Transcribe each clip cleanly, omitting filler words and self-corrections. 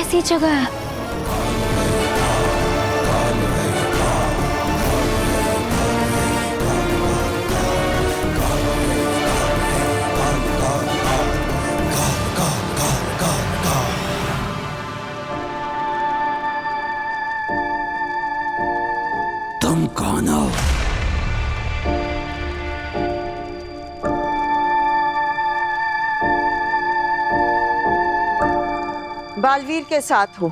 कैसी जगह है? तुम कौन हो? बालवीर के साथ हूँ।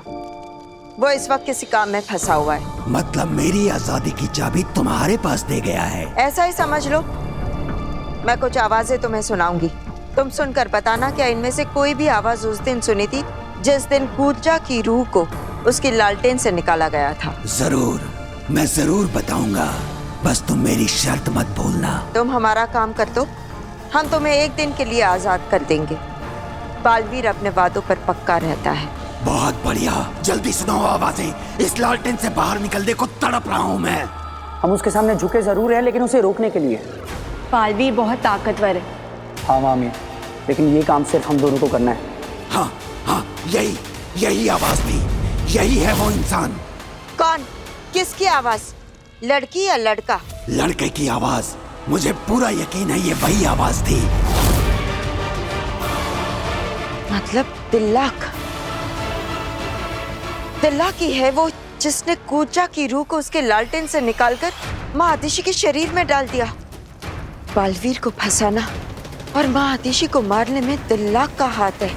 वो इस वक्त किसी काम में फंसा हुआ है। मतलब मेरी आजादी की चाबी तुम्हारे पास दे गया है? ऐसा ही समझ लो। मैं कुछ आवाजें तुम्हें सुनाऊंगी, तुम सुनकर बताना क्या इनमें से कोई भी आवाज उस दिन सुनी थी जिस दिन कूर्जा की रूह को उसकी लालटेन से निकाला गया था। जरूर, मैं जरूर बताऊंगा, बस तुम मेरी शर्त मत भूलना। तुम हमारा काम कर दो, हम तुम्हें एक दिन के लिए आजाद कर देंगे। बालवीर अपने वादों पर पक्का रहता है। बहुत बढ़िया, जल्दी सुनाओ आवाजें। इस लालटेन से बाहर निकलने को तड़प रहा हूँ मैं। हम उसके सामने झुके जरूर हैं, लेकिन उसे रोकने के लिए। बालवीर बहुत ताकतवर है। हाँ मामी, लेकिन ये काम सिर्फ हम दोनों को करना है। हाँ हाँ, यही आवाज थी, यही है वो इंसान। कौन? किसकी आवाज? लड़की या लड़का? लड़के की आवाज। मुझे पूरा यकीन है ये वही आवाज थी। मतलब तिल्लाक की है वो, जिसने कूर्जा की रूह को उसके लालटेन से निकालकर माँ आतिशी के शरीर में डाल दिया। बालवीर को फंसाना और माँ आतिशी को मारने में तिल्लाक का हाथ है।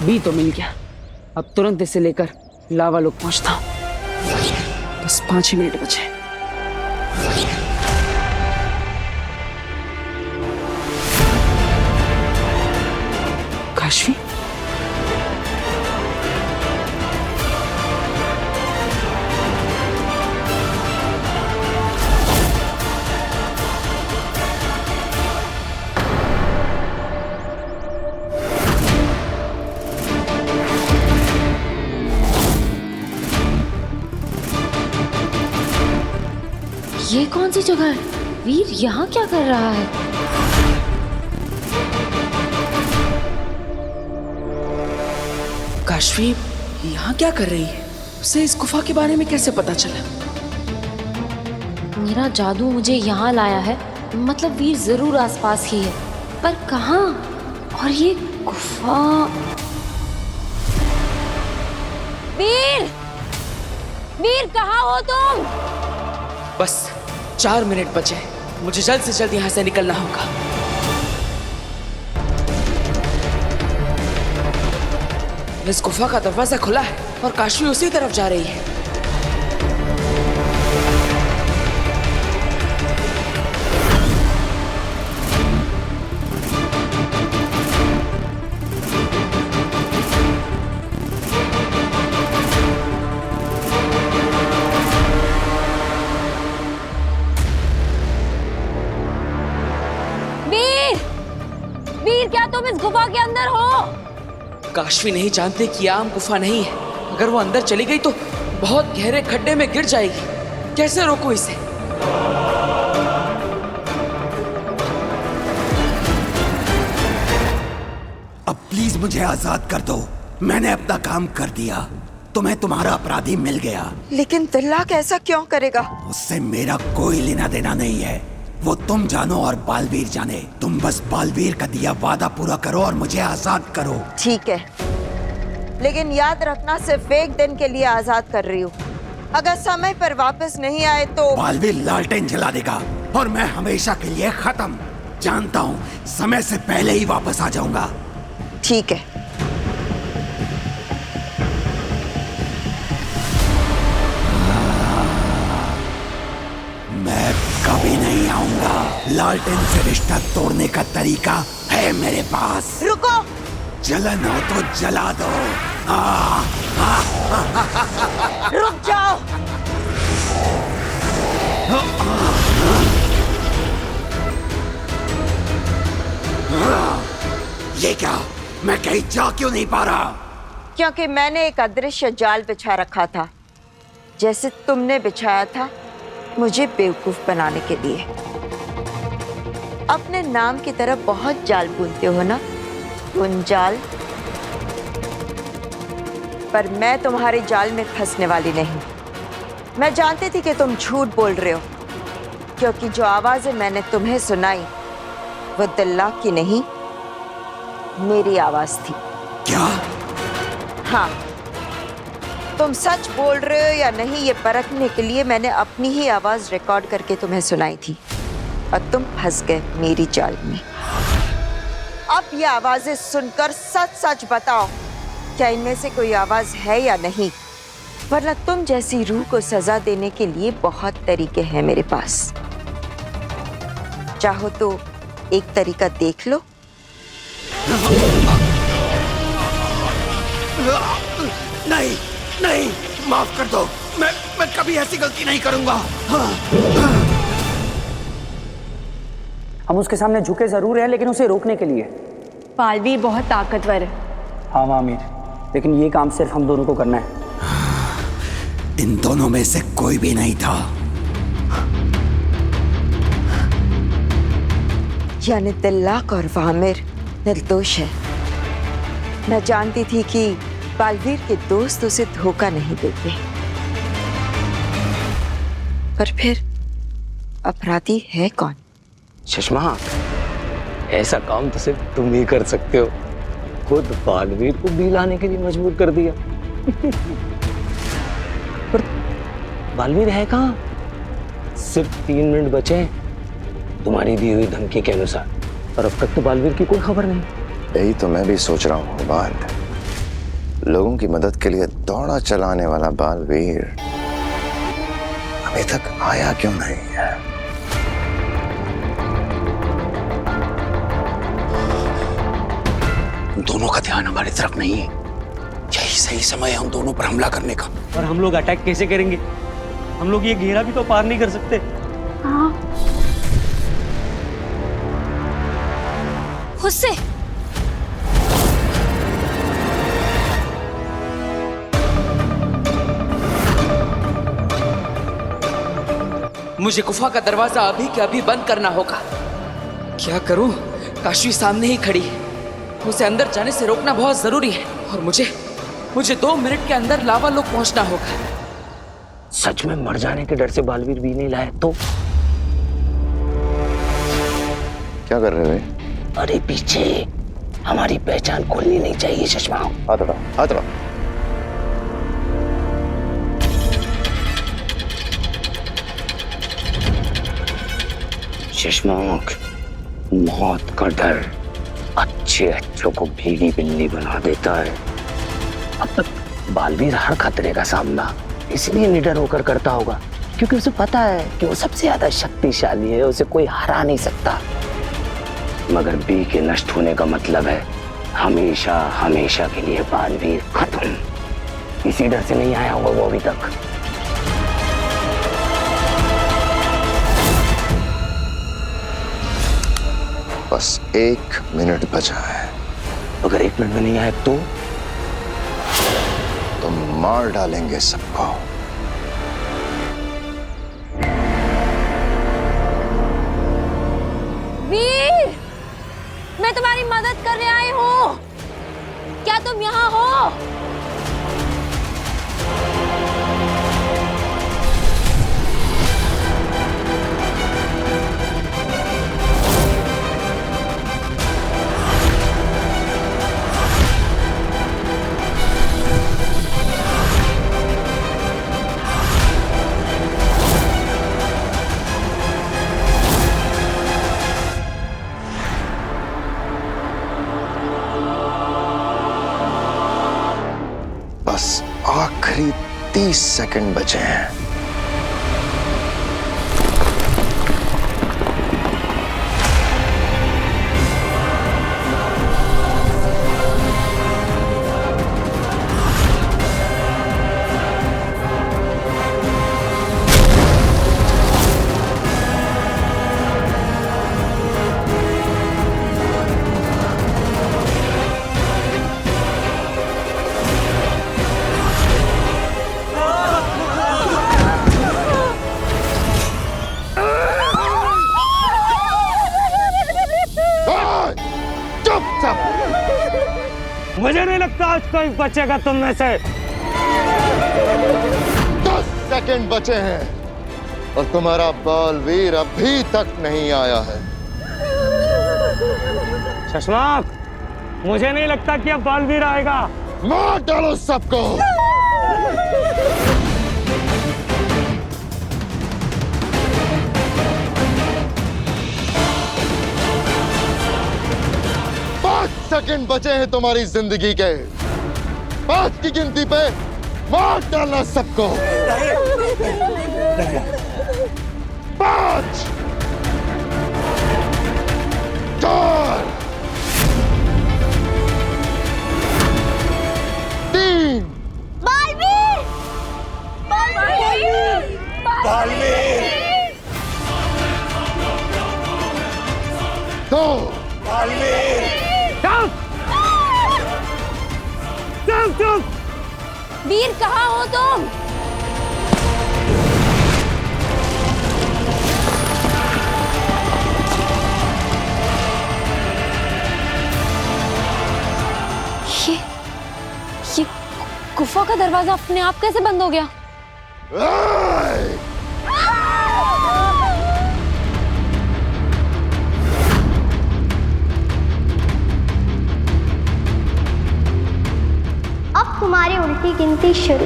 बी तो मिल गया, अब तुरंत इसे लेकर लावा लोग पहुंचता हूँ। बस 5 ही मिनट बचे। काशवी, ये कौन सी जगह है? वीर यहाँ क्या कर रहा है? काशवी यहाँ क्या कर रही है? उसे इस गुफा के बारे में कैसे पता चला? मेरा जादू मुझे यहाँ लाया है, मतलब वीर जरूर आसपास ही है, पर कहाँ? और ये गुफा। वीर, वीर कहाँ हो तुम? बस 4 मिनट बचे, मुझे जल्द से जल्द यहाँ से निकलना होगा। इस गुफा का दरवाजा खुला है और काशवी उसी तरफ जा रही है। वीर, क्या तुम इस गुफा के अंदर हो? काशवी नहीं जानते कि यह आम गुफा नहीं है। अगर वो अंदर चली गई तो बहुत गहरे खड्डे में गिर जाएगी। कैसे रोकूं इसे? अब प्लीज मुझे आजाद कर दो, मैंने अपना काम कर दिया, तुम्हें तुम्हारा अपराधी मिल गया। लेकिन तिल्लाक ऐसा क्यों करेगा? उससे मेरा कोई लेना देना नहीं है, वो तुम जानो और बालवीर जाने। तुम बस बालवीर का दिया वादा पूरा करो और मुझे आजाद करो। ठीक है, लेकिन याद रखना सिर्फ एक दिन के लिए आजाद कर रही हूँ। अगर समय पर वापस नहीं आए तो बालवीर लालटेन जला देगा और मैं हमेशा के लिए खत्म। जानता हूँ समय से पहले ही वापस आ जाऊंगा। ठीक है। मैं कभी नहीं आऊंगा। लालटेन से रिश्ता तोड़ने का तरीका है मेरे पास। रुको। जलन हो तो जला दो। रुक जाओ। ये क्या? मैं कहीं जा क्यों नहीं पा रहा? क्योंकि मैंने एक अदृश्य जाल बिछा रखा था, जैसे तुमने बिछाया था मुझे बेवकूफ बनाने के लिए। अपने नाम की तरह बहुत जाल बुनते हो ना, उन जाल पर मैं तुम्हारे जाल में फंसने वाली नहीं। मैं जानती थी कि तुम झूठ बोल रहे हो, क्योंकि जो आवाजें मैंने तुम्हें सुनाई वो दिल्ला की नहीं, मेरी आवाज थी। क्या? हाँ, तुम सच बोल रहे हो या नहीं ये परखने के लिए मैंने अपनी ही आवाज रिकॉर्ड करके तुम्हें सुनाई थी और तुम फंस गए मेरी जाल में। अब ये आवाजें सुनकर सच सच बताओ, क्या इनमें से कोई आवाज है या नहीं, वरना तुम जैसी रूह को सजा देने के लिए बहुत तरीके हैं मेरे पास। चाहो तो एक तरीका देख लो। नहीं नहीं, माफ कर दो, मैं कभी ऐसी गलती नहीं करूंगा। हम उसके सामने झुके जरूर हैं, लेकिन उसे रोकने के लिए। बालवीर बहुत ताकतवर है। हाँ मामीर, लेकिन ये काम सिर्फ हम दोनों को करना है। इन दोनों में से कोई भी नहीं था। यानी तिल्लाक और वामिर निर्दोष है। मैं जानती थी कि बालवीर के दोस्त उसे धोखा नहीं देते, पर फिर अपराधी है कौन? चश्मा, ऐसा काम तो सिर्फ तुम ही कर सकते हो। खुद बालवीर को भी लाने के लिए मजबूर कर दिया। पर बालवीर है कहाँ? सिर्फ 3 मिनट बचे हैं तुम्हारी दी हुई धमकी के अनुसार, और अब तक तो बालवीर की कोई खबर नहीं। यही तो मैं भी सोच रहा हूँ बात। लोगों की मदद के लिए दौड़ा चलाने वाला बालवीर अभी तक आया क्यों नहीं है? दोनों का ध्यान हमारी तरफ नहीं है। यही सही समय है उन दोनों पर हमला करने का। और हम लोग अटैक कैसे करेंगे? हम लोग ये घेरा भी तो पार नहीं कर सकते। उससे मुझे गुफा का दरवाजा अभी के अभी बंद करना होगा। क्या करूं? काशी सामने ही खड़ी है, उसे अंदर जाने से रोकना बहुत जरूरी है, और मुझे 2 मिनट के अंदर लावा लोक पहुंचना होगा। सच में मर जाने के डर से बालवीर भी नहीं लाए तो? क्या कर रहे हो? अरे पीछे, हमारी पहचान खोलनी नहीं चाहिए चश्मा। हाथ हटाओ, हाथ हटाओ। चश्माक, मौत का डर अच्छों को भीगी बिल्ली बना देता है। अब तक बालवीर हर खतरे का सामना इसलिए निडर होकर करता होगा क्योंकि उसे पता है कि वो सबसे ज्यादा शक्तिशाली है, उसे कोई हरा नहीं सकता। मगर बी के नष्ट होने का मतलब है हमेशा हमेशा के लिए बालवीर खत्म। इसी डर से नहीं आया होगा वो अभी तक। बस 1 मिनट बचा है। अगर 1 मिनट में नहीं आए तो मार डालेंगे सबको। वीर, मैं तुम्हारी मदद करने आई हूँ। क्या तुम यहाँ हो? बस आखिरी 30 सेकंड बचे हैं। मुझे नहीं लगता आज कोई बचेगा तुम में से। सेकंड बचे हैं और तुम्हारा बालवीर अभी तक नहीं आया है। शशांक, मुझे नहीं लगता कि अब बालवीर आएगा। मार डालो सबको। सेकंड बचे हैं तुम्हारी जिंदगी के। 5 की गिनती पे मार डालना सबको। 5 4 3 बालवीर! बालवीर! बालवीर! 2 बालवीर! चुप! वीर, कहाँ हो तुम? ये गुफा का दरवाजा अपने आप कैसे बंद हो गया? अब तुम्हारी उल्टी गिनती शुरू,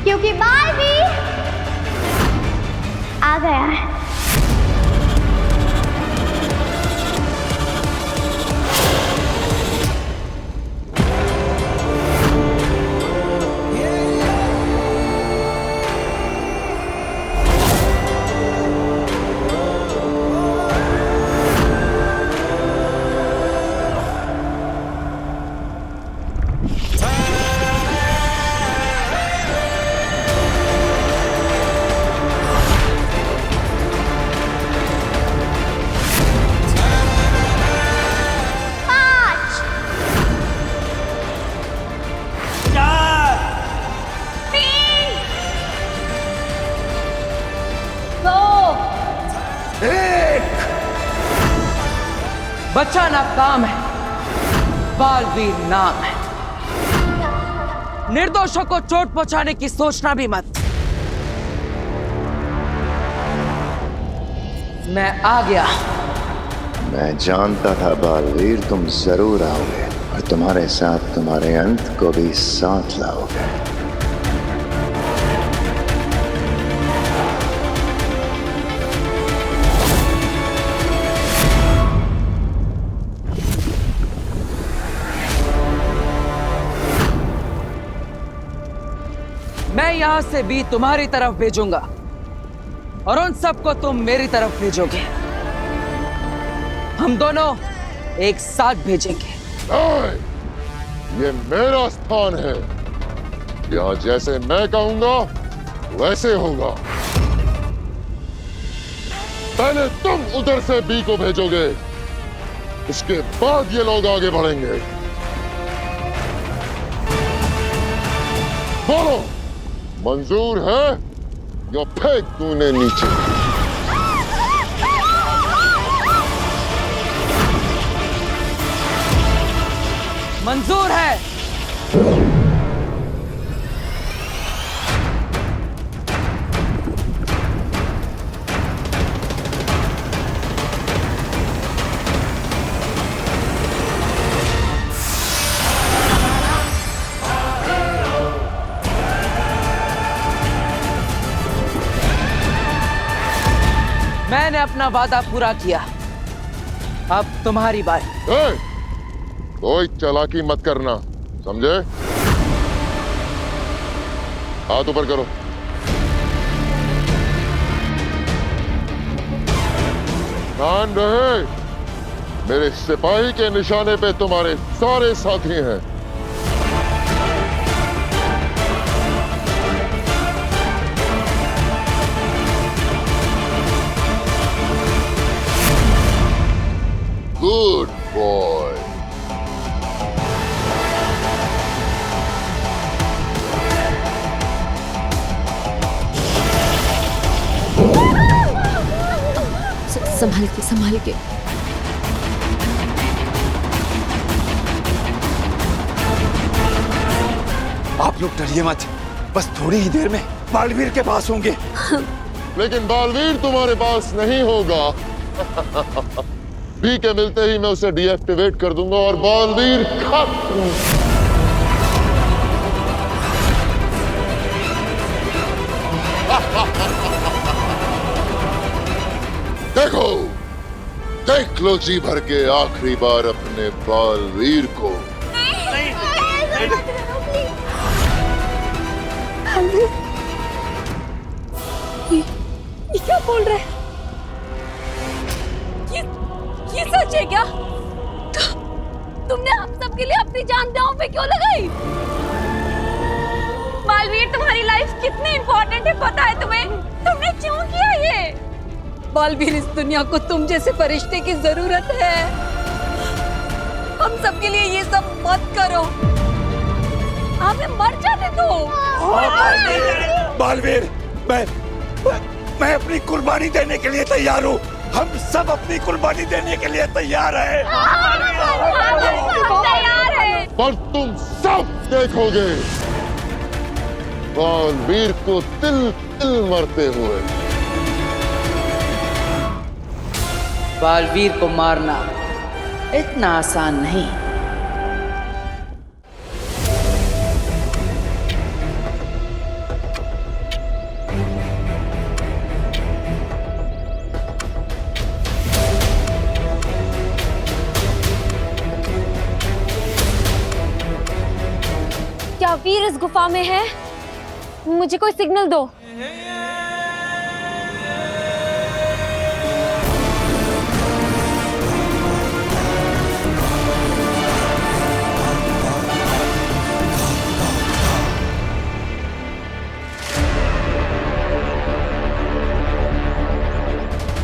क्योंकि बालवीर आ गया है। बच्चा नाकाम है, बालवीर नाम है। निर्दोषों को चोट पहुंचाने की सोचना भी मत। मैं आ गया। मैं जानता था बालवीर तुम जरूर आओगे और तुम्हारे साथ तुम्हारे अंत को भी साथ लाओगे। मैं यहां से भी तुम्हारी तरफ भेजूंगा और उन सबको तुम मेरी तरफ भेजोगे। हम दोनों एक साथ भेजेंगे। नहीं, ये मेरा स्थान है। यहाँ जैसे मैं कहूंगा वैसे होगा। पहले तुम उधर से बी को भेजोगे, इसके बाद ये लोग आगे बढ़ेंगे। बोलो, मंजूर है या फेंक दूं इन्हें नीचे? मंजूर है। मैंने अपना वादा पूरा किया, अब तुम्हारी बारी। कोई चालाकी मत करना, समझे? हाथ ऊपर करो। ध्यान रहे, मेरे सिपाही के निशाने पे तुम्हारे सारे साथी हैं। Good boy. संभाल के। आप लोग डरिए मत, बस थोड़ी ही देर में बालवीर के पास होंगे। लेकिन बालवीर तुम्हारे पास नहीं होगा। बी के मिलते ही मैं उसे डीएक्टिवेट कर दूंगा और बालवीर खत्म। देखो, देख लो जी भर के आखिरी बार अपने बालवीर को। ये क्या बोल रहे हैं? ये सच है क्या? तुमने हम सब के लिए अपनी जान दांव पे क्यों लगाई? बालवीर, तुम्हारी लाइफ कितनी इंपॉर्टेंट है पता है तुम्हें? तुमने क्यों किया ये? बालवीर, इस दुनिया को तुम जैसे फरिश्ते की जरूरत है। हम सब के लिए ये सब मत करो। हमें मर जाने दो। बालवीर, मैं अपनी कुर्बानी देने के लिए तैयार हूँ। हम सब अपनी कुर्बानी देने के लिए तैयार हैं। तैयार है। पर तुम सब देखोगे बालवीर को तिल तिल मरते हुए। बालवीर को मारना इतना आसान नहीं। क्या वीर इस गुफा में है? मुझे कोई सिग्नल दो।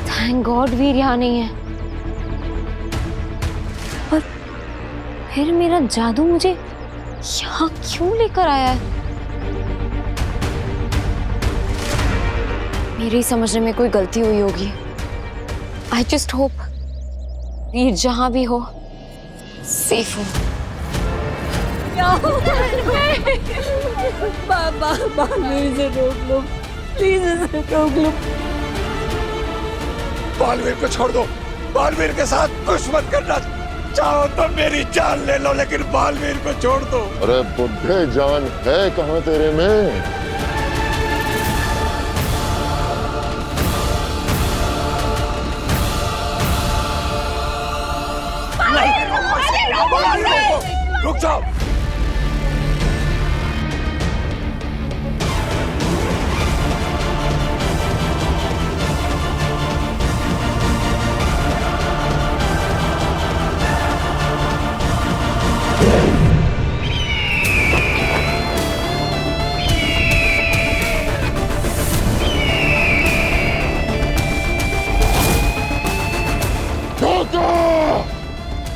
थैंक गॉड वीर यहाँ नहीं है। पर फिर मेरा जादू मुझे यहाँ क्यों लेकर आया है? मेरे ही समझने में कोई गलती हुई होगी। आई जस्ट होप वीर जहां भी हो सेफ हो। बालवीर से रोक लो, प्लीज इसे रोक लो। बालवीर को छोड़ दो। बालवीर के साथ कुछ मत करना। चाहो तो मेरी जान ले लो, लेकिन बालवीर को छोड़ दो। अरे बुढ़े, जान है कहाँ तेरे में? रुक जाओ।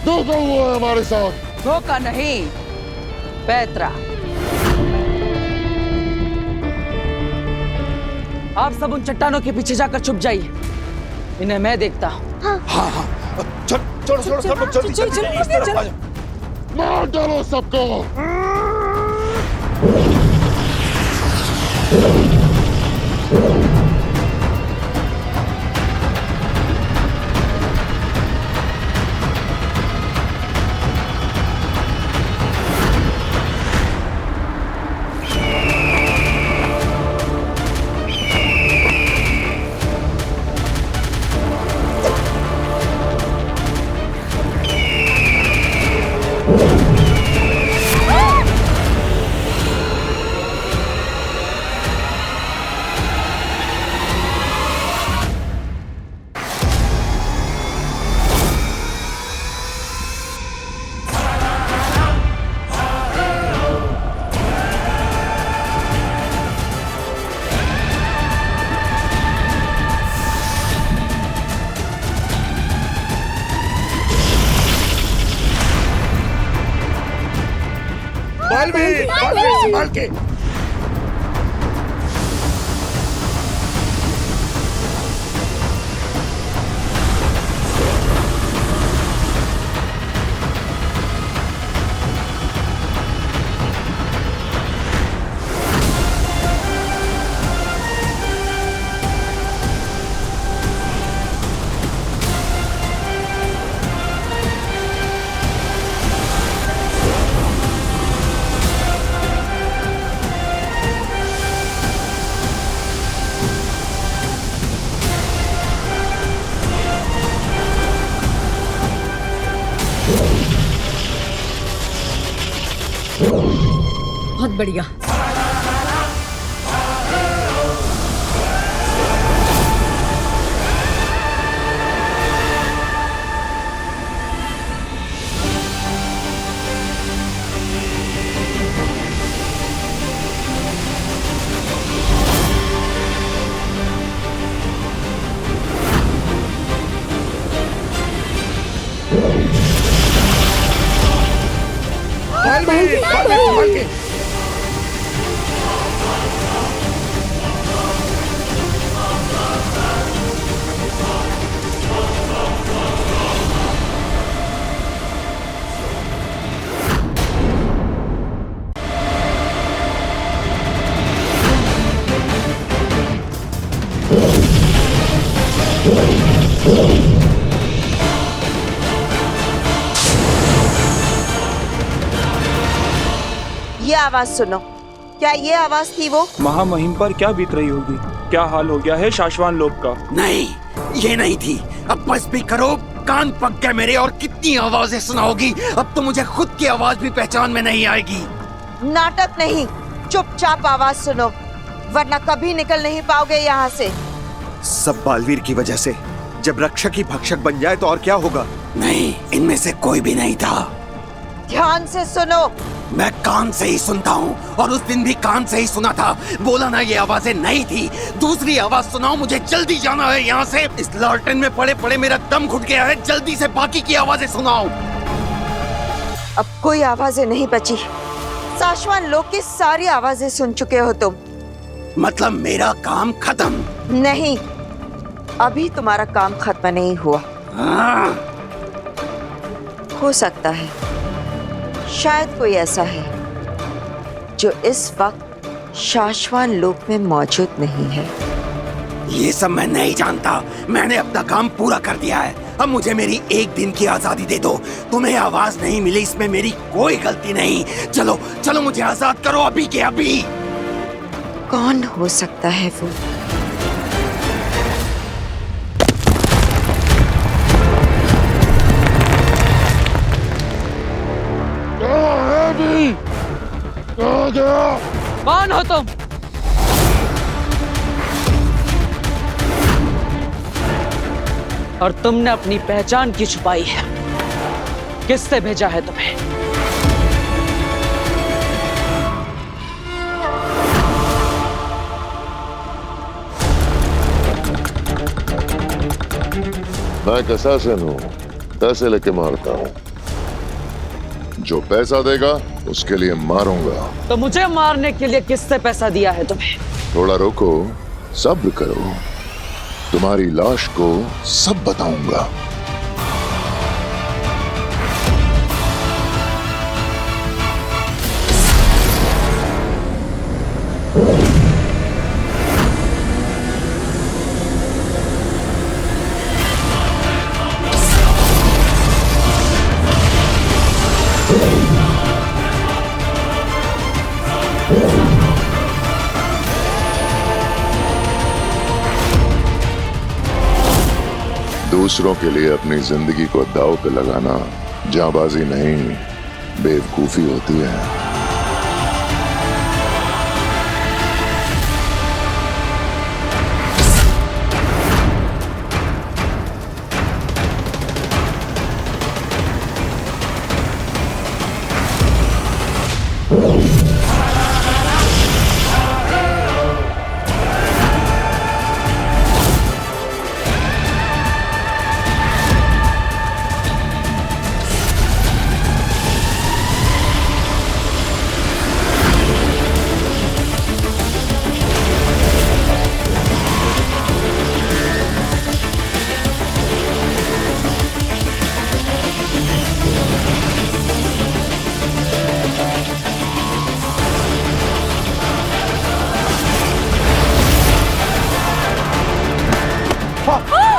धोखा हुआ है हमारे साथ। धोखा नहीं, पैतरा। आप सब उन चट्टानों के पीछे जाकर छुप जाइए। इन्हें मैं देखता हूँ। हाँ, चलो सब लोग जल्दी इस तरफ आ जाओ। मार डालो सबको। बालवीर संभाल के। बहुत बढ़िया। ये आवाज सुनो। क्या ये आवाज थी वो? महामहिम पर क्या बीत रही होगी? क्या हाल हो गया है शाश्वान लोक का? नहीं, ये नहीं थी। अब बस भी करो, कान पक गए मेरे। और कितनी आवाजें सुनाओगी? अब तो मुझे खुद की आवाज भी पहचान में नहीं आएगी। नाटक नहीं, चुपचाप आवाज सुनो, वरना कभी निकल नहीं पाओगे यहाँ से। सब बालवीर की वजह से। जब रक्षक ही भक्षक बन जाए तो और क्या होगा? नहीं, इनमें से कोई भी नहीं था। ध्यान से सुनो। मैं कान से ही सुनता हूँ, और उस दिन भी कान से ही सुना था। बोला ना ये आवाजें नहीं थी। दूसरी आवाज सुनाओ, मुझे जल्दी जाना है यहाँ से। इस लालटेन में पड़े पड़े मेरा दम घुट गया है। जल्दी से बाकी की आवाजें सुनाओ। अब कोई आवाजें नहीं बची। शाश्वान लोक की सारी आवाजें सुन चुके हो तुम। मतलब मेरा काम खत्म? नहीं, अभी तुम्हारा काम खत्म नहीं हुआ। हो सकता है, शायद कोई ऐसा है जो इस वक्त शाश्वान लोक में मौजूद नहीं है। ये सब मैं नहीं जानता। मैंने अपना काम पूरा कर दिया है। अब मुझे मेरी एक दिन की आजादी दे दो। तुम्हें आवाज नहीं मिली, इसमें मेरी कोई गलती नहीं। चलो चलो, मुझे आजाद करो अभी के अभी। कौन हो सकता है वो? कौन हो तुम? और तुमने अपनी पहचान क्यों छुपाई है? किससे भेजा है तुम्हें? मैं कसासन हूँ, पैसे लेके मारता हूँ। जो पैसा देगा उसके लिए मारूंगा। तो मुझे मारने के लिए किससे पैसा दिया है तुम्हें? थोड़ा रुको, सब्र करो, तुम्हारी लाश को सब बताऊंगा। दूसरों के लिए अपनी जिंदगी को दांव पे लगाना जांबाजी नहीं, बेवकूफी होती है।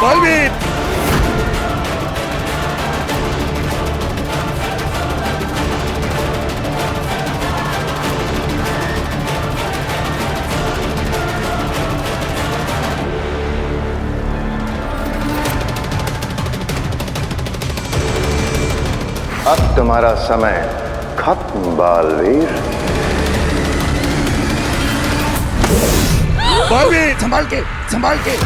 बालवीर! अब तुम्हारा समय खत्म बालवीर। बालवीर संभाल के, संभाल के।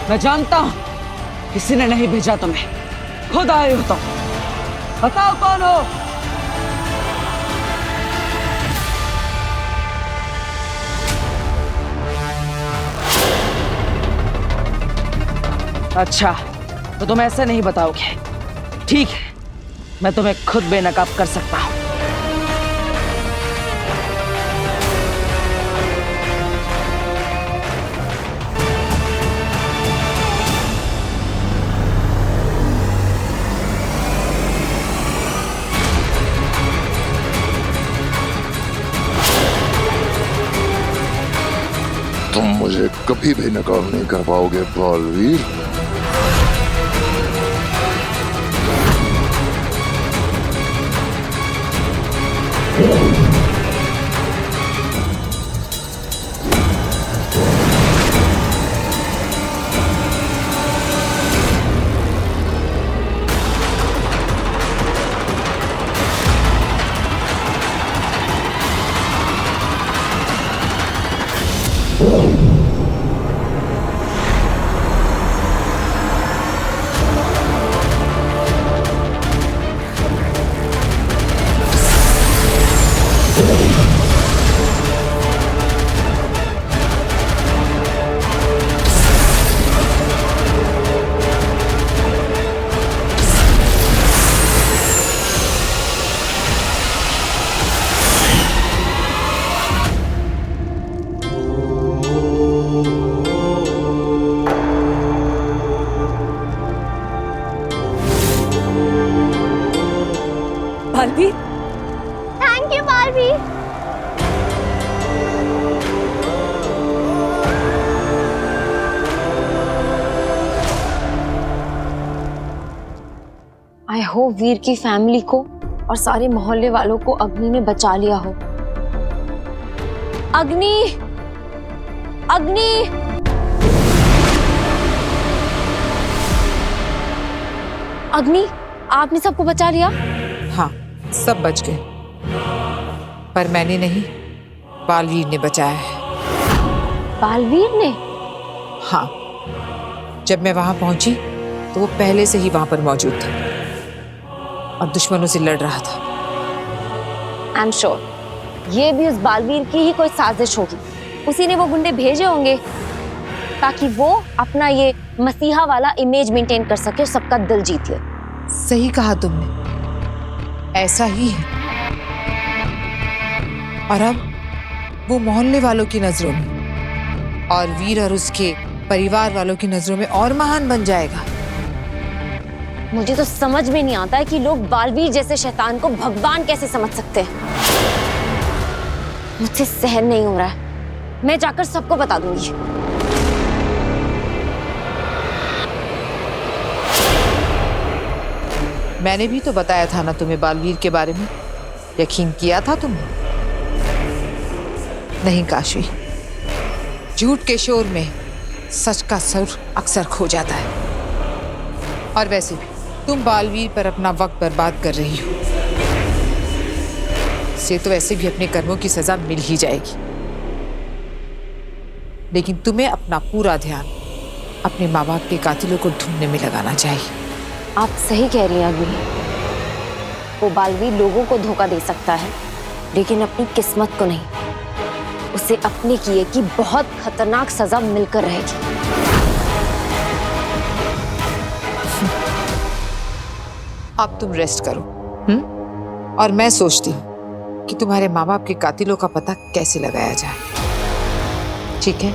मैं जानता हूं किसी ने नहीं भेजा तुम्हें, खुद आए हो तुम। बताओ कौन हो? अच्छा, तो तुम ऐसे नहीं बताओगे। ठीक है, मैं तुम्हें खुद बेनकाब कर सकता हूं। तुम मुझे कभी भी नकाब नहीं कर पाओगे Balveer. Balveer, thank you Balveer. I hope Veer की फैमिली को और सारे मोहल्ले वालों को अग्नि ने बचा लिया हो। अग्नि, अग्नि! अग्नि, आपने सबको बचा लिया? हाँ, सब बच गए, पर मैंने नहीं, बालवीर ने बचाया है। बालवीर ने? हाँ, जब मैं वहां पहुंची तो वो पहले से ही वहां पर मौजूद था और दुश्मनों से लड़ रहा था। आई एम श्योर ये भी उस बालवीर की ही कोई साजिश होगी। उसी ने वो गुंडे भेजे होंगे ताकि वो अपना ये मसीहा वाला इमेज मेंटेन कर सके और सबका दिल जीत ले। सही कहा तुमने, ऐसा ही है। और अब वो मोहल्ले वालों की नजरों में और वीर और उसके परिवार वालों की नजरों में और महान बन जाएगा। मुझे तो समझ में नहीं आता है कि लोग बालवीर जैसे शैतान को भगवान कैसे समझ सकते हैं। मुझसे सहन नहीं हो रहा है। मैं जाकर सबको बता दूंगी। मैंने भी तो बताया था ना तुम्हें बालवीर के बारे में। यकीन किया था तुमने? नहीं काशी, झूठ के शोर में सच का सुर अक्सर खो जाता है। और वैसे भी तुम बालवीर पर अपना वक्त बर्बाद कर रही हो। से तो वैसे भी अपने कर्मों की सजा मिल ही जाएगी, लेकिन तुम्हें अपना पूरा ध्यान अपने माँ बाप के कातिलों को ढूंढने में लगाना चाहिए। आप सही कह रही हैं अग्नि। वो बालवीर लोगों को धोखा दे सकता है, लेकिन अपनी किस्मत को नहीं। उसे अपने किए की बहुत खतरनाक सजा मिलकर रहेगी। अब तुम रेस्ट करो, और मैं सोचती हूँ कि तुम्हारे माँ बाप के कातिलों का पता कैसे लगाया जाए। ठीक है?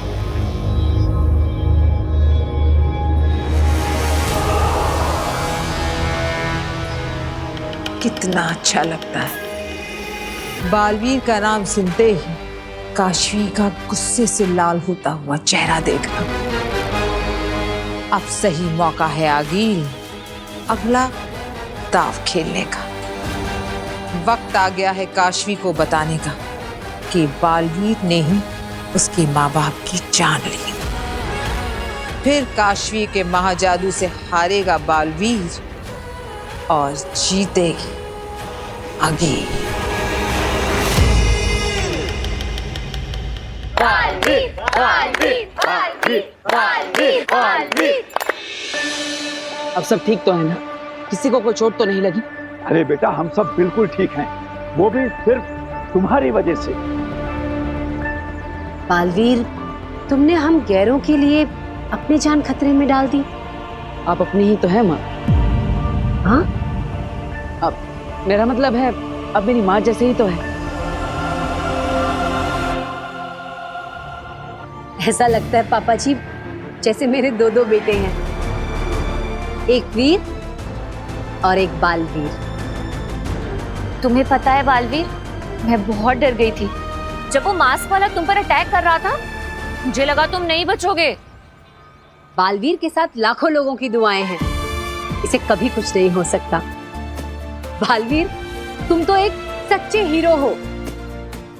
कितना अच्छा लगता है बालवीर का नाम सुनते ही काशवी का गुस्से से लाल होता हुआ चेहरा देखना। अब सही मौका है आगिल अगला दाव खेलने का। वक्त आ गया है काशवी को बताने का कि बालवीर ने ही उसके माँ बाप की जान ली। फिर काशवी के महाजादू से हारेगा बालवीर और जीतेगी आगिल। अब सब ठीक तो है ना? किसी को कोई चोट तो नहीं लगी? अरे बेटा, हम सब बिल्कुल ठीक हैं, वो भी सिर्फ तुम्हारी वजह से। बालवीर, तुमने हम गैरों के लिए अपनी जान खतरे में डाल दी। आप अपनी ही तो है माँ। हाँ? अब मेरा मतलब है, अब मेरी माँ जैसे ही तो है। ऐसा लगता है पापा जी जैसे मेरे दो बेटे हैं, एक वीर और एक बालवीर। तुम्हें पता है बालवीर, मैं बहुत डर गई थी जब वो मास्क वाला तुम पर अटैक कर रहा था। मुझे लगा तुम नहीं बचोगे। बालवीर के साथ लाखों लोगों की दुआएं हैं, इसे कभी कुछ नहीं हो सकता। बालवीर, तुम तो एक सच्चे हीरो हो।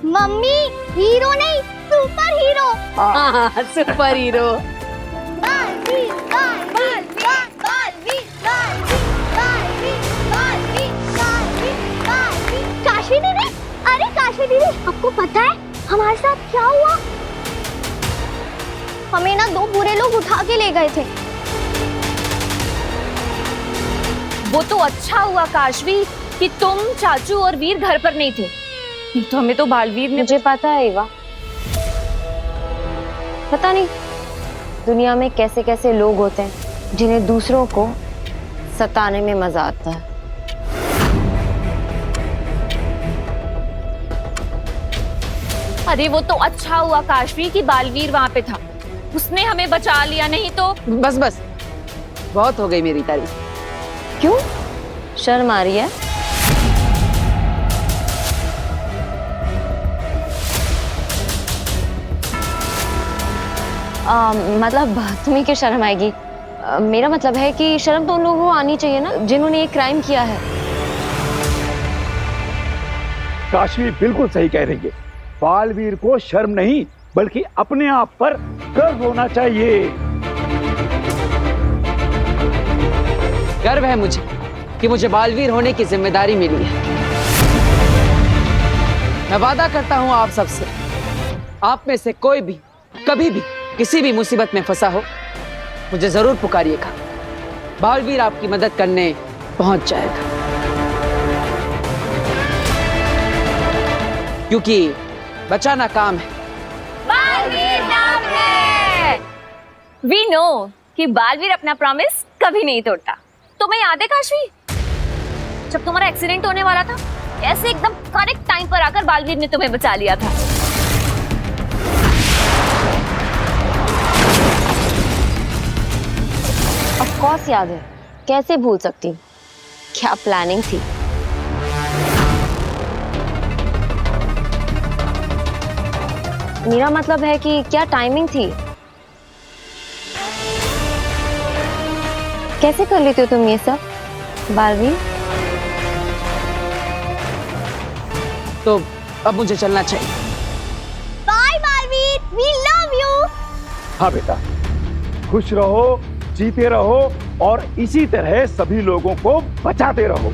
मम्मी, हीरो नहीं, सुपर हीरो। हाँ, सुपर हीरो। बालवीर, बालवीर, बालवीर, बालवीर, बालवीर, बालवीर, बालवीर, बालवीर। काशी दीदी, अरे काशी दीदी, आपको पता है हमारे साथ क्या हुआ? हमें ना 2 बुरे लोग उठा के ले गए थे। वो तो अच्छा हुआ काशवी कि तुम, चाचू और वीर घर पर नहीं थे, नहीं तो हमें तो बालवीर ने। मुझे पता है एवा, पता नहीं दुनिया में कैसे कैसे लोग होते हैं जिन्हें दूसरों को सताने में मजा आता है। अरे वो तो अच्छा हुआ काशवी कि बालवीर वहां पे था, उसने हमें बचा लिया, नहीं तो। बस बस, बहुत हो गई मेरी तारीफ। क्यों शर्म आ रही है? मतलब तुम्हें क्यों शर्म आएगी? मेरा मतलब है कि शर्म तो उन लोगों को आनी चाहिए ना जिन्होंने ये क्राइम किया है। काशवी बिल्कुल सही कह रही है। बालवीर को शर्म नहीं बल्कि अपने आप पर गर्व होना चाहिए। गर्व है मुझे कि मुझे बालवीर होने की जिम्मेदारी मिली है। मैं वादा करता हूं आप सबसे, आप में से कोई भी कभी भी किसी भी मुसीबत में फंसा हो, मुझे जरूर पुकारिएगा। बालवीर आपकी मदद करने पहुंच जाएगा, क्योंकि बचाना काम है। बालवीर नाम है। वी नो कि बालवीर अपना प्रॉमिस कभी नहीं तोड़ता। तुम्हें याद है काशवी, जब तुम्हारा एक्सीडेंट होने वाला था, ऐसे एकदम करेक्ट टाइम पर आकर बालवीर ने तुम्हें बचा लिया था। ऑफ कोर्स याद है, कैसे भूल सकती हूँ। क्या प्लानिंग थी। मेरा मतलब है कि क्या टाइमिंग थी। कैसे कर लेते हो तुम ये सब बालवीर? तो अब मुझे चलना चाहिए। Bye Baalveer, we love you. हाँ बेटा, खुश रहो, जीते रहो और इसी तरह सभी लोगों को बचाते रहो।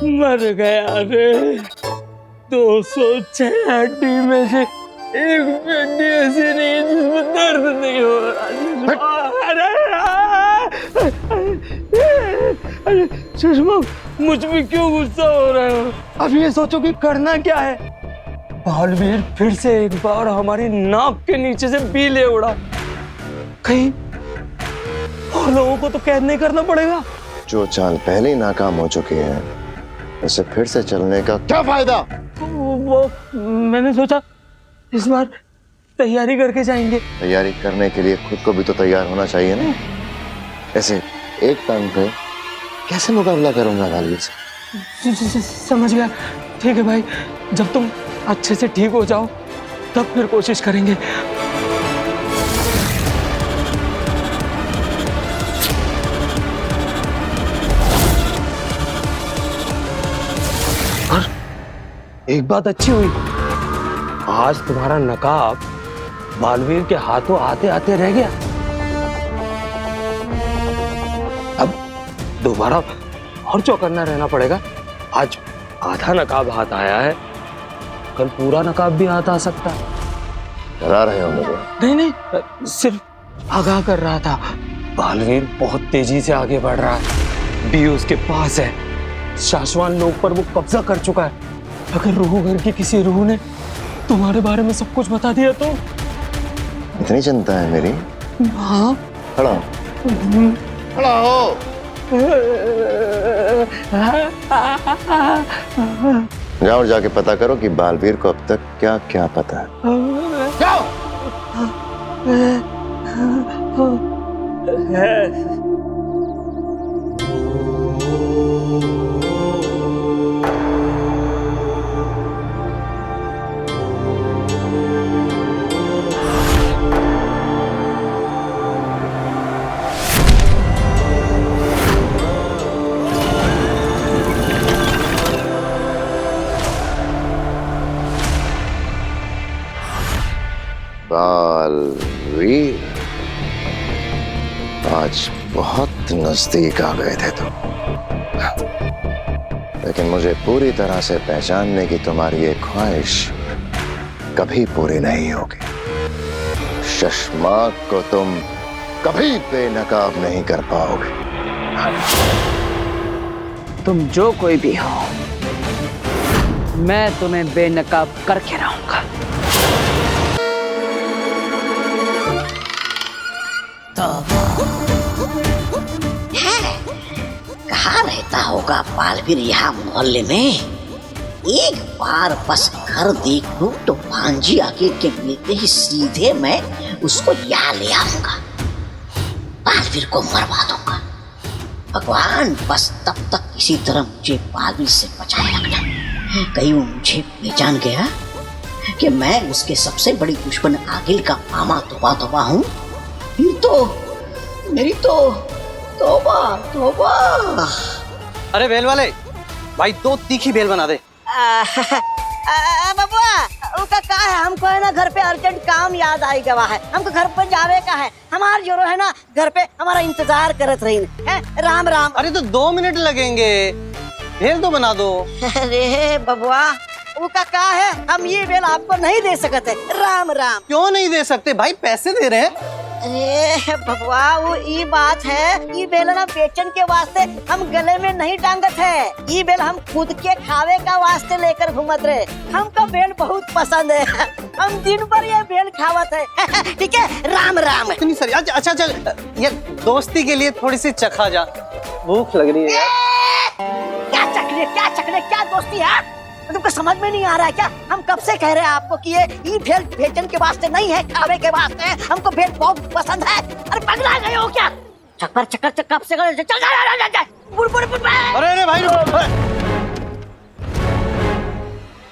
मर गया रे। 206 हड्डी में से एक हड्डी ऐसी नहीं है जिसमें दर्द नहीं हो रहा। अरे सुषमा, मुझ पे क्यों गुस्सा हो रहे हो? अब ये सोचो कि करना क्या है। बालवीर फिर से एक बार हमारी नाक के नीचे से बी ले उड़ा। कहीं और लोगों को तो कैद नहीं करना पड़ेगा। जो चाल पहले ही नाकाम हो चुकी है, उसे फिर से चलने का क्या फायदा? वो मैंने सोचा इस बार तैयारी करके जाएंगे। तैयारी करने के लिए खुद को भी तो तैयार होना चाहिए ना। ऐसे एक टाइम पे कैसे मुकाबला करूंगा बालवीर से? समझ गया। ठीक है भाई, जब तुम अच्छे से ठीक हो जाओ तब फिर कोशिश करेंगे। और एक बात अच्छी हुई, आज तुम्हारा नकाब बालवीर के हाथों आते आते रह गया। अब दोबारा और चौकन्ना रहना पड़ेगा। आज आधा नकाब हाथ आया है, कल पूरा नकाब भी हाथ आ सकता है। डरा रहे हो मुझे? नहीं नहीं, सिर्फ आगाह कर रहा था। बालवीर बहुत तेजी से आगे बढ़ रहा है, बी उसके पास है, शाश्वान लोग पर वो कब्जा कर चुका है। अगर रूह घर की किसी रूह ने तुम्हारे बारे में सब कुछ बता दिया तो? इतनी चिंता है मेरी? हाँ। खड़ा हो। खड़ा हो। जाओ और जाके पता करो कि बालवीर को अब तक क्या क्या पता है। जाओ। बालवीर, आज बहुत नजदीक आ गए थे तुम, लेकिन मुझे पूरी तरह से पहचानने की तुम्हारी ये ख्वाहिश कभी पूरी नहीं होगी। शशमाक को तुम कभी बेनकाब नहीं कर पाओगे। तुम जो कोई भी हो, मैं तुम्हें बेनकाब करके रहूंगा। कहाँ रहता होगा बालवीर यहाँ मोहल्ले में? एक बार बस घर देख लूं तो भांजी आगे के मिलते ही सीधे मैं उसको यहाँ ले आऊंगा, बालवीर को मरवा दूंगा। भगवान, बस तब तक किसी तरह मुझे बालवीर से बचाए रखना। कहीं वो मुझे पहचान गया कि मैं उसके सबसे बड़ी दुश्मन आगिल का मामा तोबा हूँ, फिर तो मेरी तो तोबा। अरे बेल वाले भाई, 2 तीखी बेल बना दे। बबुआ, उसका का है, हमको है ना घर पे अर्जेंट काम याद आई गवा है, हमको घर पर जावे का है। हमार जोरो है ना घर पे हमारा इंतजार करत रही है। राम राम। अरे तो 2 मिनट लगेंगे, बेल तो बना दो। अरे बबुआ, उसका का है, हम ये बेल आपको नहीं दे सकते। राम राम। क्यों नहीं दे सकते भाई, पैसे दे रहे हैं। अरे बबुआ, वो ये बात है, ये बेल ना बेचन के वास्ते हम गले में नहीं टांगत है। ये बेल हम खुद के खावे का वास्ते लेकर घूमत रहे। हमको बेल बहुत पसंद है, हम दिन भर ये बेल खावत है। ठीक है, राम राम। इतनी सारी। अच्छा चल, ये दोस्ती के लिए थोड़ी सी चखा जा, भूख लग रही है। क्या दोस्ती है? तुमको समझ में नहीं आ रहा है क्या? हम कब से कह रहे हैं आपको कि ये भेल बेचन के वास्ते नहीं है, खावे के वास्ते है। हमको भेल बहुत पसंद है। अरे पगला गए हो क्या? चक्कर कब से चल जा। अरे भाई,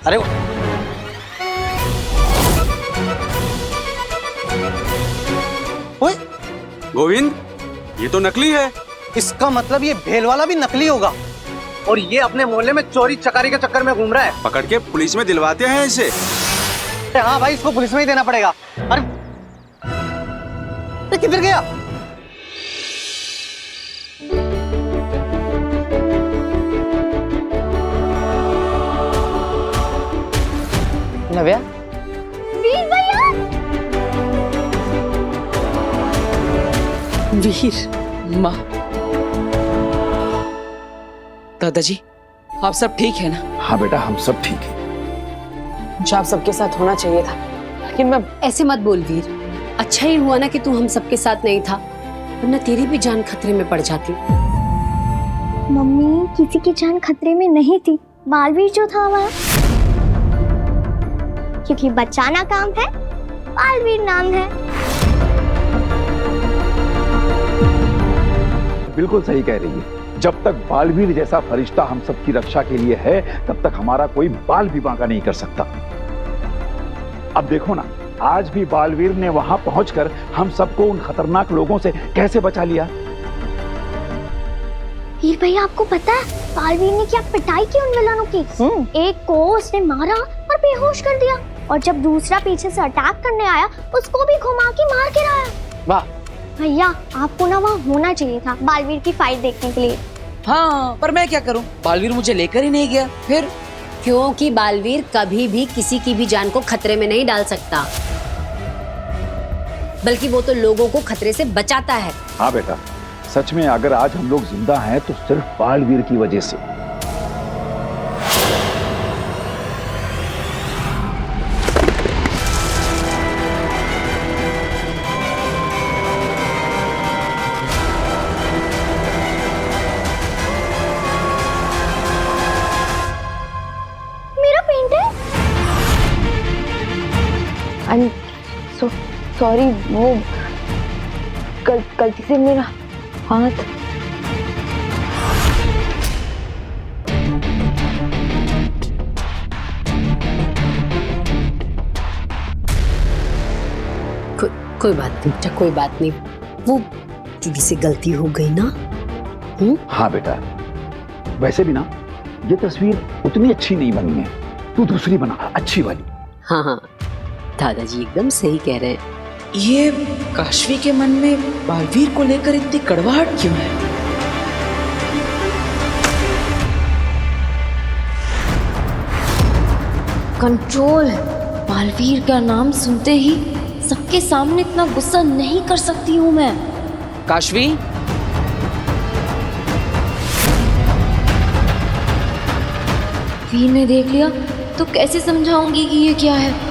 अरे ओए गोविंद, ये तो नकली है। इसका मतलब ये भेल वाला भी नकली होगा, और ये अपने मोहल्ले में चोरी चकारी के चक्कर में घूम रहा है। पकड़ के पुलिस में दिलवाते हैं इसे। हाँ भाई, इसको पुलिस में ही देना पड़ेगा। अरे किधर गया? नव्या? वीर भैया। वीर माँ, दादाजी आप सब ठीक है ना? हाँ बेटा, हम सब ठीक है। मुझे आप सबके साथ होना चाहिए था, लेकिन मैं ऐसे मत बोल वीर। अच्छा ही हुआ ना कि तू हम सबके साथ नहीं था, वरना तेरी भी जान खतरे में पड़ जाती। मम्मी, किसी की जान खतरे में नहीं थी, बालवीर जो था वह। क्योंकि बचाना काम है, बालवीर नाम है। बिल्कुल सही कह रही है। जब तक बालवीर जैसा फरिश्ता हम सबकी रक्षा के लिए है, तब तक हमारा कोई बाल भी बांका नहीं कर सकता। अब देखो ना, आज भी बालवीर ने वहां पहुंचकर हम सबको उन खतरनाक लोगों से कैसे बचा लिया। वीर भैया, आपको पता है बालवीर ने क्या पिटाई की उन विलनों की? एक को उसने मारा और बेहोश कर दिया, और जब दूसरा पीछे से अटैक करने आया, उसको भी घुमा के मार गिराया। वाह भैया, आपको ना वहाँ होना चाहिए था बालवीर की फाइट देखने के लिए। हाँ, पर मैं क्या करूं? बालवीर मुझे लेकर ही नहीं गया। फिर क्योंकि बालवीर कभी भी किसी की भी जान को खतरे में नहीं डाल सकता, बल्कि वो तो लोगों को खतरे से बचाता है। हाँ बेटा, सच में अगर आज हम लोग जिंदा हैं तो सिर्फ बालवीर की वजह से। मेरा पेंट है। सॉरी, वो गलती से मेरा हाथ। कोई बात नहीं बेटा, कोई बात नहीं। वो चूड़ी से गलती हो गई ना। हाँ बेटा, वैसे भी ना ये तस्वीर उतनी अच्छी नहीं बनी है, तू दूसरी बना, अच्छी वाली। हाँ हाँ, दादाजी एकदम सही कह रहे हैं। ये काशवी के मन में बालवीर को लेकर इतनी कड़वाहट क्यों है? कंट्रोल। बालवीर का नाम सुनते ही सबके सामने इतना गुस्सा नहीं कर सकती हूँ मैं। काशवी, वीर ने देख लिया तो कैसे समझाऊंगी कि ये क्या है?